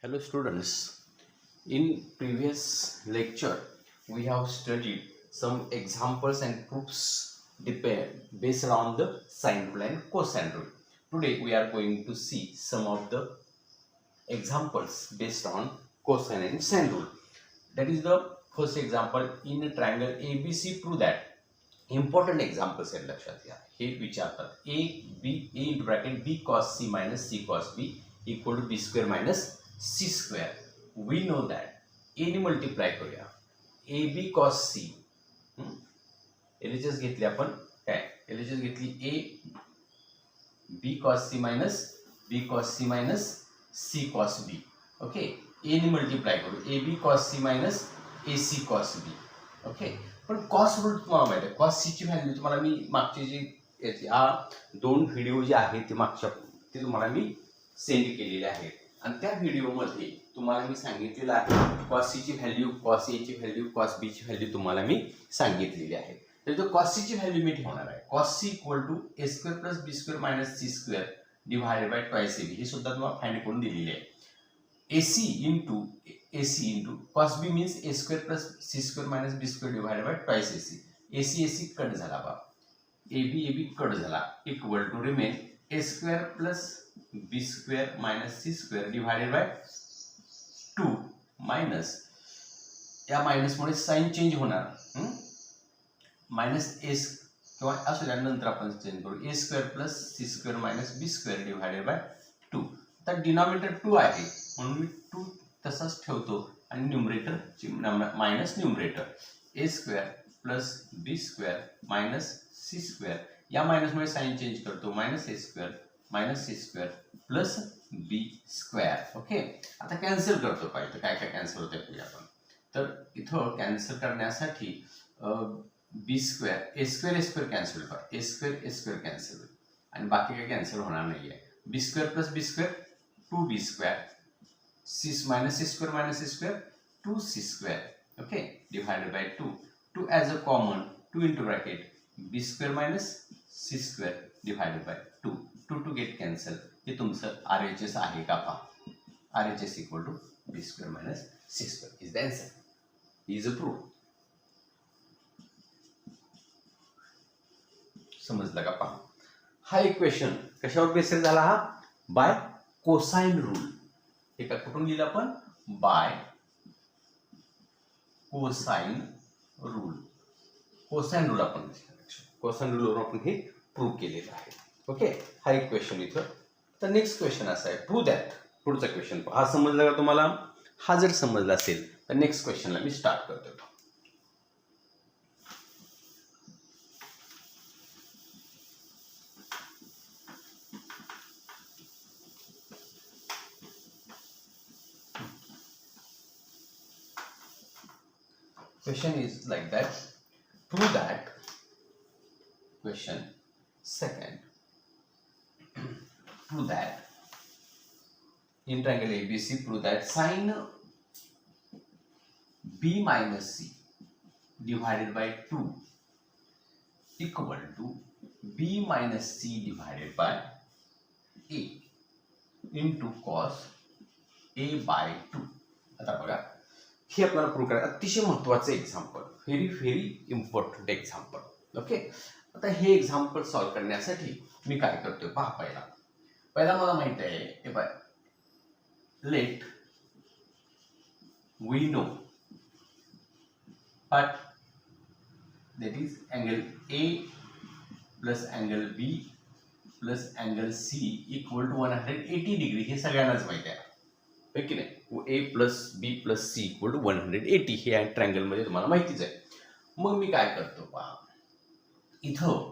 Hello students, in previous lecture we have studied some examples and proofs based on the sine rule and cosine rule. Today we are going to see some of the examples based on cosine and sine rule. That is the first example in a triangle ABC. Prove that. Important examples आहेत लक्षात घ्या. हे विचारतात A into bracket B cos C minus C cos B equal to B square minus C square. We know that एने multiply करूया A B cos C. LHS घेतली आपण काय एलएचएस घेतली A B cos C minus B cos C minus C cos B. Okay, एने multiply करू A B cos C minus A C cos B. Okay, पण cos rule तुम्हाला माहिती आहे. कॉस सीची व्हॅल्यू तुम्हाला मी मागचे जे दोन व्हिडिओ जे आहेत ते मागच्या ते तुम्हाला मी सेंड केलेले आहेत आणि त्या व्हिडिओमध्ये तुम्हाला मी सांगितलेलं आहे कॉस सीची व्हॅल्यू, कॉस एची व्हॅल्यू, कॉस बीची व्हॅल्यू तुम्हाला मी सांगितलेली आहे. तर कॉस सीची व्हॅल्यू मी ठेवणार आहे cos c equal to a square plus B square minus C square divided by twice a b. हे सुद्धा तुम्हाला फाइंड करून दिलेले आहे. AC into cos b means a square plus c square minus b square divided by twice AC. AC cut झाला बा, AB cut झाला equal to remain a square plus b square minus c square divided by 2 minus या minus मुळे sign change होणार minus a किंवा असू द्या नंतर आपण चेंज करू a square plus c square minus b square divided by 2. आता डिनॉमिनेटर 2 आहे म्हणून मी 2 तसाच ठेवतो आणि numerator minus numerator A square plus B square minus C square. या मायनसमुळे साइन चेंज करतो minus A square minus C square plus B square. Okay, आता कॅन्सल करतो पाहिजे काय काय कॅन्सल होते बघूया आपण. तर इथं कॅन्सल करण्यासाठी बी स्क्वेअर ए स्क्वेअर कॅन्सल होईल, ए स्क्वेअर कॅन्सल होईल आणि बाकी काही कॅन्सल होणार नाही आहे. बी square plus B square 2b square, c minus c square 2c square. Okay, divided by 2. 2 as a common, 2 into bracket b square minus c square divided by 2. 2 to get cancel. हे तुमचं RHS आहे का पहा. RHS equal to b square minus c square is the answer. Is a proof. समजलं का पहा. हा equation कशावर बेसिस झाला हा बाय कोसाइन रूल. हे का कुठून लिहिलं आपण by cosine rule. Cosine rule आपण कोसाइन रूलवर आपण हे प्रूव्ह केलेलं आहे. ओके, हा एक क्वेश्चन इथं. तर नेक्स्ट क्वेश्चन असा आहे प्रूव्ह दॅट. पुढचा क्वेश्चन हा समजला का तुम्हाला. हा जर समजला असेल तर नेक्स्ट क्वेश्चनला मी स्टार्ट करतो. Question is like that. Prove that. Question second. Prove that in triangle ABC. Prove that sine B minus C divided by 2 equal to B minus C divided by A into cos A by 2. आता बघा हे आपल्याला prove करायचं अतिशय महत्त्वाचं example, very important example. Okay, आता हे example solve करण्यासाठी मी काय करतोय पहा. पहिला मला माहित आहे हे by let we know but that is angle A plus angle B plus angle C equal to 180 degree. हे सगळ्यांनाच माहिती आहे है की नाही. A plus B plus C equal to 180 हे आहे ट्रायंगलमध्ये तुम्हाला माहितीच आहे. मग मी काय करतो पहा इथं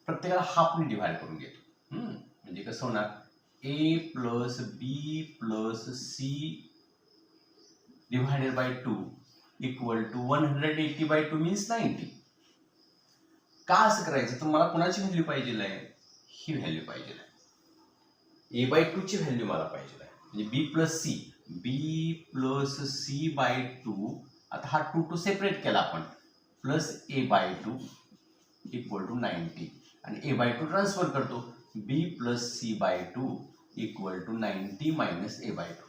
प्रत्येकाला हाफने डिवाइड करून घेतो. म्हणजे कसं होणार A plus B plus C divided by 2 equal to 180 by 2 means 90. का असं करायचं तर मला कोणाची व्हॅल्यू पाहिजे आहे ही व्हॅल्यू पाहिजे आहे. ए बाय 2 ची व्हॅल्यू मला पाहिजे आहे म्हणजे बी प्लस सी बाय 2. आता हा 2 सेपरेट केला आपण plus A by 2 equal to 90 आणि ए बाय 2 ट्रान्सफर करतो B plus C by 2 equal to 90 minus a/2.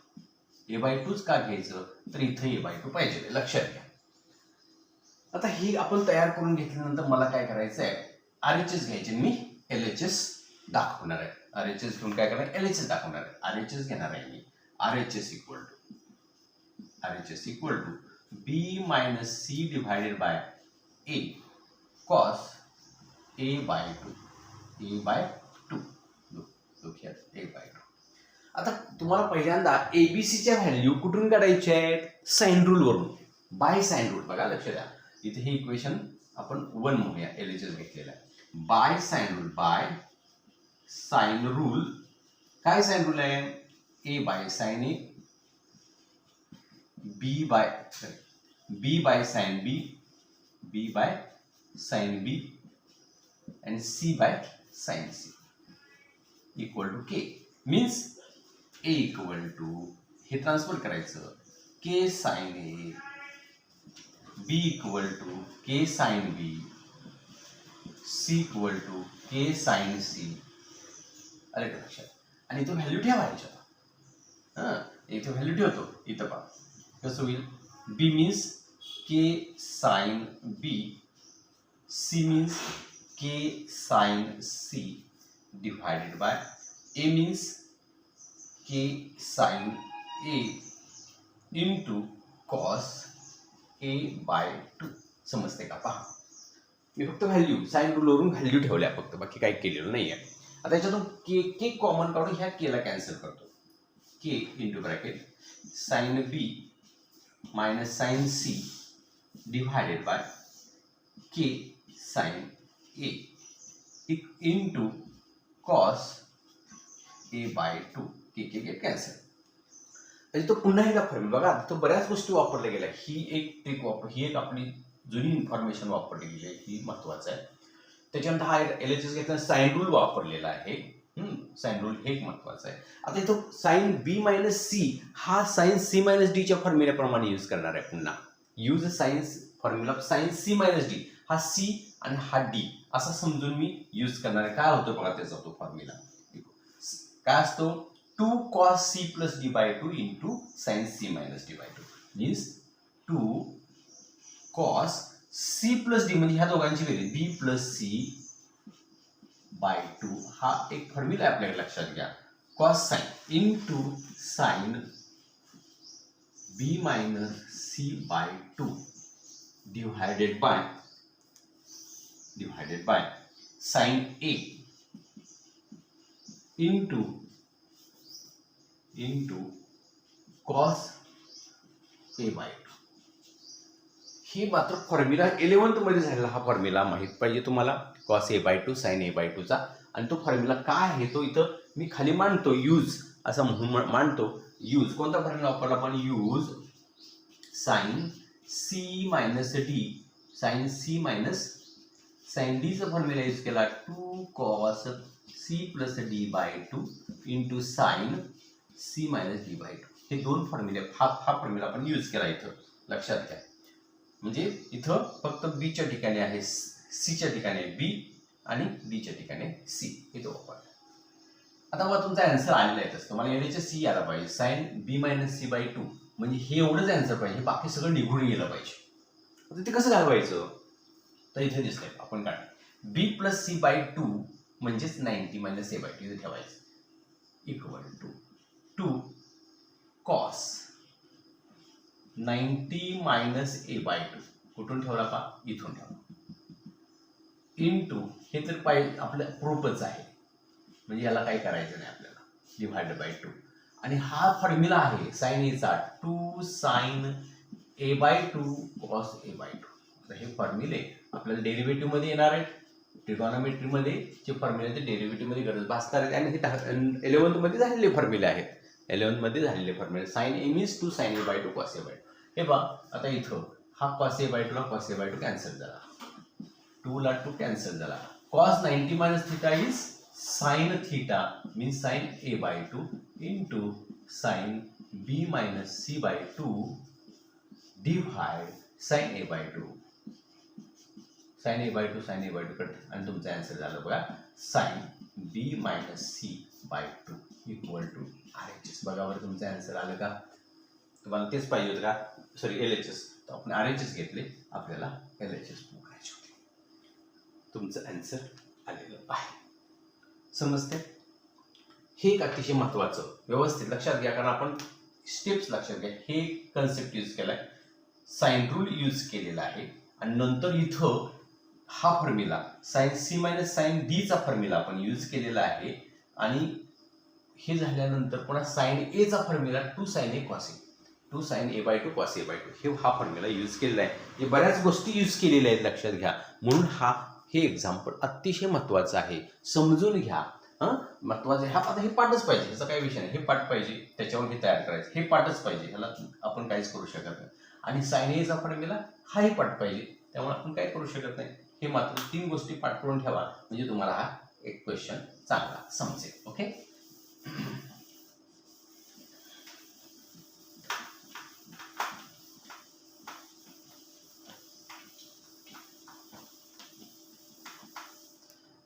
a/2च का घ्यायचं तर इथं a/2 पाहिजे, लक्षात घ्या. आता ही आपण तयार करून घेतल्यानंतर मला काय करायचं आहे, RHS घ्यायचे, मी LHS दाखवणार आहे. RHS घेऊन काय करणार, LHS दाखवणार आहे. RHS घेणार आहे मी. RHS equal to B minus C divided by A cos a/2. a/2 a/2. आता तुम्हाला पहिल्यांदा ABCच्या व्हॅल्यू कुठून काढायच्या आहेत, साइन रूल वरून, बाय साइन रूल. बघा लक्ष द्या, इथे हे इक्वेशन आपण 1 म्हणूया, LHS घेतलेला आहे. बाय साइन रूल काय साइन रूल आहे, A by sine A, B by sine B, B by sine B and C by sine C equal to K. Means A equal to, हे transfer करायचं, K sine A, B equal to K sine B, C equal to K sine C. आले का लक्षात. आणि इथं value ठेवायच्या. इथे value ठेवतो, इथं पहा कसं होईल. B means K sine B, C means K sine C divided by A means K sine A into cos a/2. समजते का, पहा मी फक्त व्हॅल्यू साइन रूलवरून व्हॅल्यू ठेवल्या फक्त, बाकी काही केलेलं नाही आहे. आता याच्यातून के कॉमन काढून ह्या केला कॅन्सल करतो. K into bracket sine B minus sine C divided by K sine A into cos a/2. K cancel. तो पुन्हा एकदा फॉर्म्युला बघा, तो बऱ्याच गोष्टी वापरल्या गेल्या. ही एक ट्रिक ही एक आपली जुनी इन्फॉर्मेशन वापरली गेली आहे, ही महत्वाचं आहे. त्याच्यानंतर हा LHS घेतला, साइन रूल वापरलेला आहे. साइन रूल हे एक महत्वाचं आहे. आता इथं साइन B मायनस C हा साइन C मायनस D च्या फॉर्म्युल्याप्रमाणे यूज करणार आहे. पुन्हा use sines formula sine C minus D, हा C आणि हा D असा समजून मी यूज करणार आहे. काय होतं बघा त्याचा तो फॉर्म्युला काय असतो, 2 cos C plus D/2 into sine C minus D/2 means 2 cos C plus D, म्हणजे ह्या दोघांची व्हॅल्यू B प्लस C/2. हा एक फॉर्म्युला आहे आपल्याला, लक्षात घ्या. Cos sine into sine B minus C/2 divided by sine A into cos a/2. ही मात्र फॉर्म्युला 11th मध्ये झालेला हा फॉर्म्युला माहित पाहिजे तुम्हाला, कॉस a/2 साइन a/2 चा. आणि तो फॉर्म्युला काय आहे तो इथं मी खाली मांडतो, यूज असं मांडतो. यूज कोणता फॉर्म्युला वापरला आपण, use sine C minus D, sine C minus sine D चा फॉर्म्युला यूज केला, 2 cos C plus D/2 into sine C minus D/2. हे दोन फॉर्म्युले, हा फॉर्म्युला आपण यूज केला इथं, लक्षात घ्या. म्हणजे इथं फक्त B च्या ठिकाणी आहे C च्या ठिकाणी B आणि D च्या ठिकाणी C इथं वापरलं. आता मग तुमचा आन्सर आलेला आहे, तसं तुम्हाला LHS C आला पाहिजे. साइन B मायनस C/2 म्हणजे हे एवढंच आन्सर पाहिजे, बाकी सगळं निघून गेलं पाहिजे. आता ते कसं घालवायचं, तर इथे दिसतंय आपण काय, B प्लस C/2 म्हणजेच 90 मायनस a/2 इथे ठेवायचं equal to 2 cos 90 minus a/2. कुठून ठेवला का, इथून ठेवला. इंटू हे तर पाहिजे आपलं प्रूफच आहे, म्हणजे याला काही करायचं नाही आपल्याला, डिवायडेड बाय 2. आणि हा फॉर्म्युला आहे साइन A चा, 2 साइन a/2 cos a/2. हे फॉर्म्युले आपल्याला डेरिव्हेटिव्ह मध्ये येणार आहेत. ट्रिगोनोमेट्री मध्ये जे फॉर्म्युले ते डेरिव्हेटिव्ह मध्ये गरज भासणार आहेत. आणि हे 11th मध्ये झालेले फॉर्म्युले आहेत. 11th मध्ये झालेले फॉर्म्युले. Sine A means 2 sine a/2 cos a/2. हे पहा आता इथं हा cos a/2 ला cos a/2 कॅन्सल झाला, 2 ला 2 कॅन्सल झाला. cos 90 minus theta is sine theta means sine a/2 into sine B minus C/2 divide sine a/2. Sine a/2 cut आणि तुमचा आन्सर झालं बघा sine B minus C 2 equal to RHS. बघा बरं तुमचं आन्सर आलं का? तुम्हाला तेच पाहिजे होतं का? Sorry LHS. तर आपण RHS घेतले, आपल्याला LHS प्रूव्ह करायचे होते. तुमचं आन्सर आलेलं आहे. समजते? हे एक अतिशय महत्त्वाचं, व्यवस्थित लक्षात घ्या, कारण आपण स्टेप्स लक्षात घ्या. हे कन्सेप्ट यूज केलाय, साइन रूल यूज केलेला आहे, आणि नंतर इथं हा formula sine C minus sine D चा फॉर्म्युला आपण यूज केलेला आहे, आणि हे झाल्यानंतर पुन्हा साइन A चा formula 2 sin A cos A, 2 sin A/2 cos A/2 हे हा फॉर्म्युला यूज केलेला आहे. हे बऱ्याच गोष्टी यूज केलेल्या आहेत, लक्षात घ्या. म्हणून हे एक्झाम्पल अतिशय महत्त्वाचं आहे, समजून घ्या. महत्त्वाचं आहे. आता हे पाठच पाहिजे, ह्याचा काही विषय नाही. हे पाठ पाहिजे, त्याच्यावर हे तयार करायचं. हे पाठच पाहिजे, ह्याला आपण काहीच करू शकत नाही. आणि साइन A चा फॉर्म्युला हाही पाठ पाहिजे, त्यामुळे आपण काय करू शकत नाही. हे मात्र 3 गोष्टी पाठ करून ठेवा, म्हणजे तुम्हाला हा एक क्वेश्चन चांगला समजेल. ओके.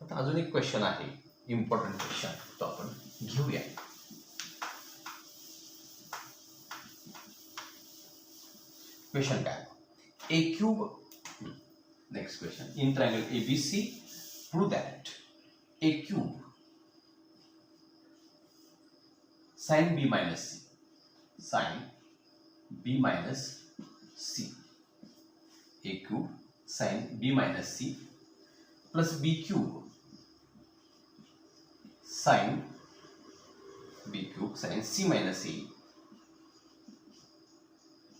आता अजून एक क्वेश्चन आहे, इम्पॉर्टंट क्वेश्चन, तो आपण घेऊया. क्वेश्चन काय? A cube, next question, in triangle ABC prove that A cube sin B minus C, sin B minus C, a cube sin B minus C plus B cube sin B cube sin C minus A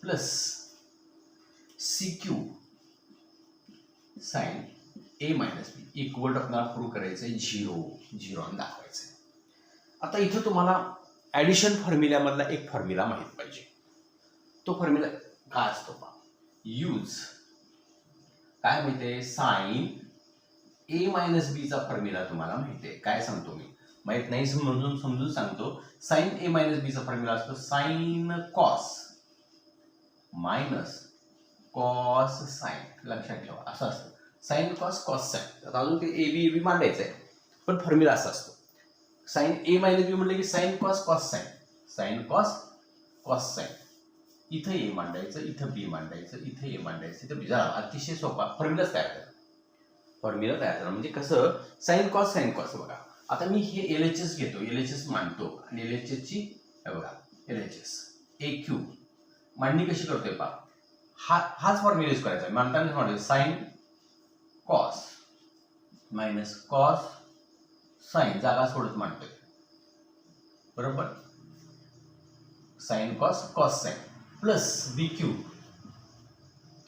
plus C cube sin A minus B equal to आपल्याला prove करायचं आहे 0 आणि दाखवायचं आहे. आता इथं तुम्हाला addition फॉर्म्युल्यामधला एक फॉर्म्युला माहित पाहिजे. तो फॉर्म्युला काय असतो पहा, यूज काय माहितीये, साइन A मायनस B चा फॉर्म्युला तुम्हाला माहिती आहे. काय सांगतो मी, माहित नाही समजून सांगतो. साइन A मायनस B चा फॉर्म्युला असतो sign cos minus cos sign. लक्षात ठेवा, असं असतं साइन कॉस कॉस साइन. आता अजून ते AB मांडायचं आहे, पण फॉर्म्युला असा असतो. साइन A मायनस B म्हटलं की sign cos cos sign, sign cos cos sign. इथं A मांडायचं, इथं B मांडायचं, इथं A मांडायचं, इथं B. जरा अतिशय सोपा फॉर्म्युलाच तयार करा. फॉर्म्युला तयार करा म्हणजे कसं, साइन कॉस बघा. आता मी हे LHS घेतो, LHS मांडतो, आणि LHS ची बघा, LHS ए क्यूब मांडणी कशी करतोय पहा. हाच फॉर्म्युला यूज करायचा. मांडताना म्हणायचं sine cos minus cos sine, जागा सोडत मांडतोय, बरोबर. Sine cos cos sine plus B cube,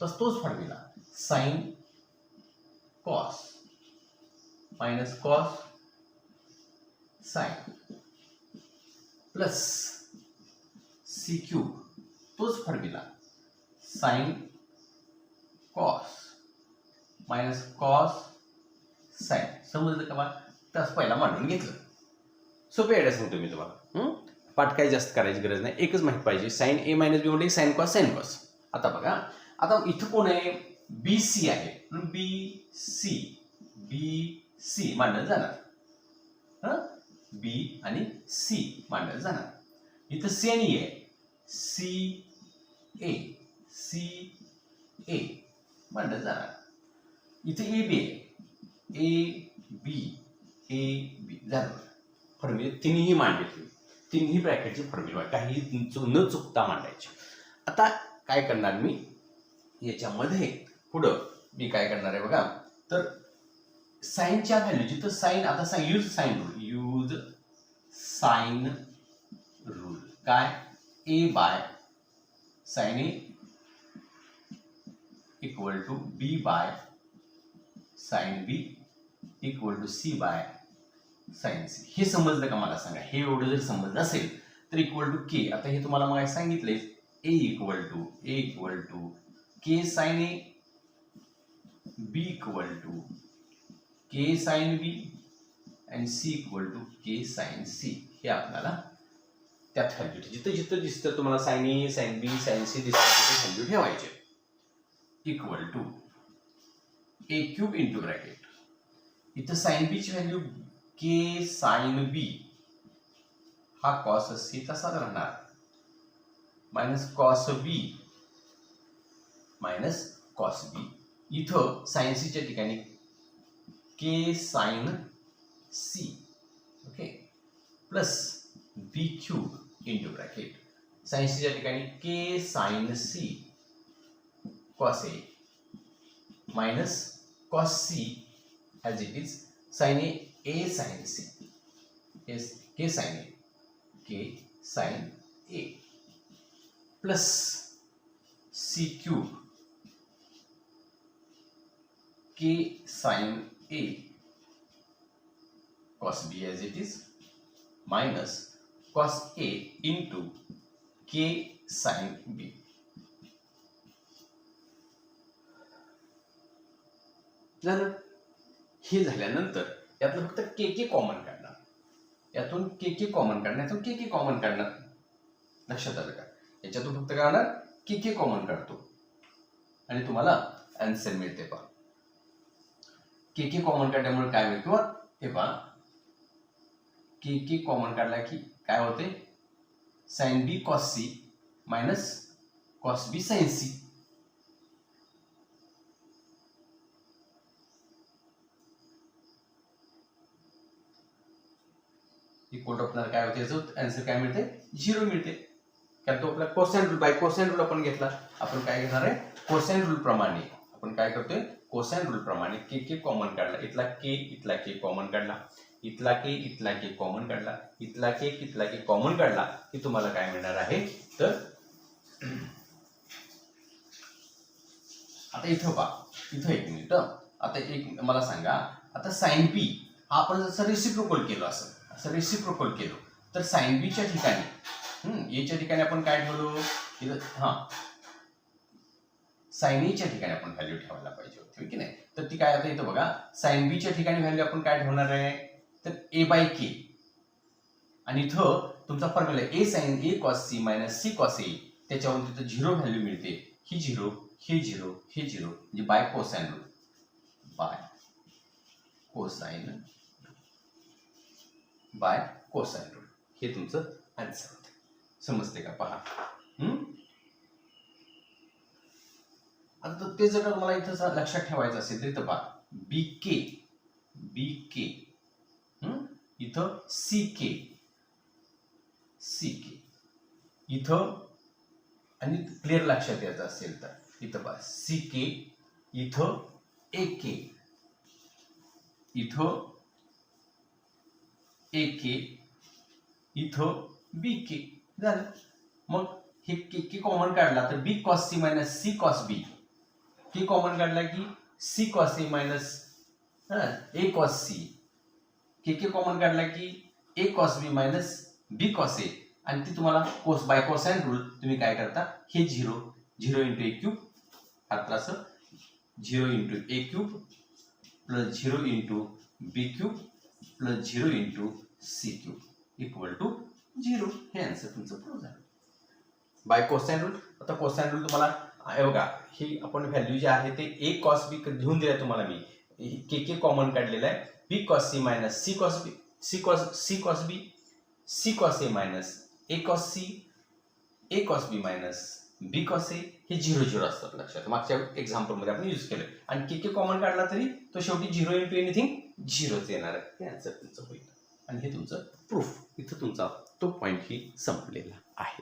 तोच formula sine cos minus cos sine plus C cube, तोच formula sine cos minus cos sine. समजलं का बा? तसं पहिला मांडून घेतलं. सोपे आयडिया सांगतो मी तुम्हाला. पाठ काही जास्त करायची गरज नाही, एकच माहित पाहिजे. साइन A मायनस B म्हणजे साइन कॉस. आता बघा, आता इथं कोण आहे, BC आहे, म्हणून BC मांडलं जाणार. B आणि C मांडलं जाणार. इथं C आणि E आहे, CA मांडलं जाणार. इथे AB आहे, AB झालं. फॉर्म्युले तिन्ही मांडले, तिन्ही ब्रॅकेटचे फॉर्म्युला काही न चुकता मांडायचे. आता काय करणार मी याच्यामध्ये, पुढं मी काय करणार आहे बघा. तर साइनच्या व्हॅल्यू जिथं साइन, आता यूज साइन रूल काय, A by sine A equal to B by sine B equal to C by sine C. हे समजलं का मला सांगा. हे एवढं जर समजलं असेल तर इक्वल टू K. आता हे तुम्हाला मग सांगितलंय, A equal to K sine A, B equal to K sine B आणि C equal to K sine C. हे आपल्याला त्यात व्हॅल्यू जिथं दिसतं तुम्हाला sine A sine B sine C दिसतं तिथे व्हॅल्यू ठेवायचे. Equal to A cube into bracket, इथं साइन B ची व्हॅल्यू K साइन B हा कॉस सी तसाच राहणार, minus cos B minus cos B. इथं साइन सीच्या ठिकाणी K sine C, okay, plus B cube into bracket sine सीच्या ठिकाणी K sine C cos A minus cos C as it is sine A sine C, K sine A plus C cube K sine A cos B as it is minus cos A into K sine B. झालं. हे झाल्यानंतर यातलं फक्त के common काढणार, यातून के common काढणार, यातून के common काढणार. लक्षात आलं का? याच्यातून फक्त काय होणार, के कॉमन काढतो आणि तुम्हाला आन्सर मिळते. पहा के कॉमन काढल्यामुळे काय मिळतं, किंवा हे पहा के कॉमन काढला की काय होते, sine B cos C minus cos B sine C. Equal to आपल्याला काय होते, याचं आन्सर काय मिळते, 0 मिळते. कारण तो आपला cosine rule, by cosine rule आपण घेतला. आपण काय घेणार आहे, कोसाइन रूल प्रमाणे आपण काय करतोय, कोसाइन रूल प्रमाणे के कॉमन काढला, इथला के कॉमन काढला, इथला के कॉमन काढला, इथला के कॉमन काढला की तुम्हाला काय मिळणार आहे. तर आता इथं पहा, इथं एक मिनिट, आता एक मला सांगा, आता साइन बी हा आपण जसं रेसिप्रोकल केलं, असं रेसिप्रोकल केलं तर साइन बीच्या ठिकाणी एच्या ठिकाणी आपण काय ठेवलो, साइन एच्या ठिकाणी आपण व्हॅल्यू ठेवायला पाहिजे होती की नाही. तर ती काय, आता इथं बघा साइन बीच्या ठिकाणी व्हॅल्यू आपण काय ठेवणार आहे, तर ए बाय के, आणि इथं तुमचा formula A sine A cos C minus C cos A, त्याच्यावरून तिथं 0 व्हॅल्यू मिळते. ही 0, हे 0, हे 0, म्हणजे by cosine rule, by cosine rule हे तुमचं आन्सर होते. समजते का? पहा. आता ते जर मला इथं लक्षात ठेवायचं असेल तर इथं पहा, बी के इथं सी के इथं, आणि क्लिअर लक्षात यायचं असेल तर इथं पहा सी के, इथं ए के, इथं ए के, इथं बी के. झालं. मग हे के कॉमन काढला तर B cos C minus C cos B, K common काढला की C cos A minus A cos C, K common काढला की A cos B minus B cos A, आणि ती तुम्हाला कोस बाय कोसाइन रूल तुम्ही काय करता, हे 0 इंटू ए क्यूब, आता असं 0 into A cube plus 0 into B cube plus 0 into C cube equal to 0. हे आन्सर तुमचं प्रूव्ह झालं बाय कोसाइन रूल. आता कोसाइन रूल तुम्हाला बघा, ही आपण व्हॅल्यू जे आहे ते ए कॉस बी घेऊन दिलाय तुम्हाला, मी के कॉमन काढलेला आहे, B cos C minus C cos B, C cos B, C cos A minus A cos C, A cos B minus B cos A, हे 0 असतात. लक्षात, मागच्या एक्झाम्पल मध्ये आपण यूज केलं. आणि के कॉमन काढला तरी तो शेवटी 0 इंटू एनिथिंग 0च येणार आहे. हे आन्सर तुमचं होईल, आणि हे तुमचं प्रूफ. इथं तुमचा तो पॉईंट ही संपलेला आहे.